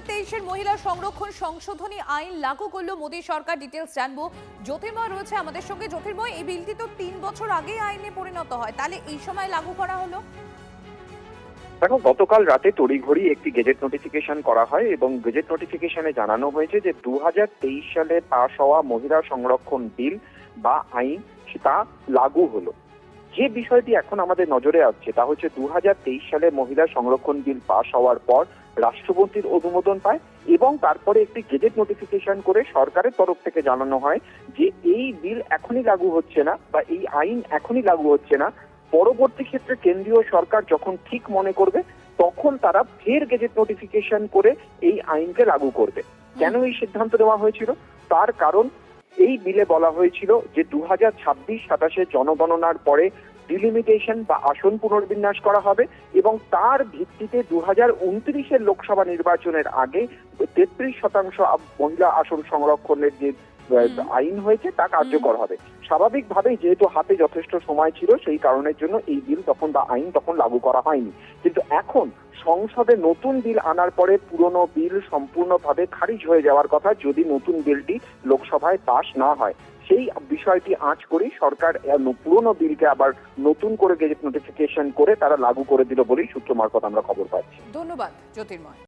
2023-এর মহিলা সংরক্ষণ সংশোধনী আইন লাগু করলো মোদী সরকার। ডিটেলস জানবো, জ্যোতির্ময় রয়েছে আমাদের সঙ্গে। জ্যোতির্ময়, এই বিলটি তো 3 বছর আগে আইনে পরিণত হয়, তাহলে এই সময় লাগু করা হলো? দেখো, গতকাল রাতে তড়িঘড়ি একটি গেজেট নোটিফিকেশন করা হয় এবং গেজেট নোটিফিকেশনে জানানো হয়েছে যে 2023 সালে পাশ হওয়া মহিলা সংরক্ষণ বিল বা আইন তা লাগু হলো। যে বিষয়টি এখন আমাদের নজরে আসছে তা হচ্ছে 2023 সালে মহিলা সংরক্ষণ বিল পাশ হওয়ার পর রাষ্ট্রপতির অনুমোদন পায় এবং তারপরে একটি গেজেট নোটিফিকেশন করে সরকারের তরফ থেকে জানানো হয় যে এই বিল এখনই লাগু হচ্ছে না বা এই আইন এখনই লাগু হচ্ছে না। পরবর্তী ক্ষেত্রে কেন্দ্রীয় সরকার যখন ঠিক মনে করবে তখন তারা ফের গেজেট নোটিফিকেশন করে এই আইনকে লাগু করবে। কেন এই সিদ্ধান্ত নেওয়া হয়েছিল? তার কারণ এই বিলে বলা হয়েছিল যে 2026-27 জনগণনার পরে ডিলিমিটেশন বা আসন পুনর্বিন্যাস করা হবে এবং তার ভিত্তিতে 2029-এর লোকসভা নির্বাচনের আগে 33% মহিলা আসন সংরক্ষণের যে আইন হয়েছে তা কার্যকর হবে। স্বাভাবিকভাবেই যেহেতু হাতে যথেষ্ট সময় ছিল সেই কারণের জন্য এই বিল তখন বা আইন তখন লাগু করা হয়নি। কিন্তু এখন সংসদে নতুন বিল আনার পরে পুরনো বিল সম্পূর্ণভাবে খারিজ হয়ে যাওয়ার কথা যদি নতুন বিলটি লোকসভায় পাশ না হয়। সেই বিষয়টি আঁচ করেই সরকার পুরনো বিলকে আবার নতুন করে গেজেট নোটিফিকেশন করে তারা লাগু করে দিল বলেই সূত্র মারফত আমরা খবর পাচ্ছি। ধন্যবাদ জ্যোতির্ময়।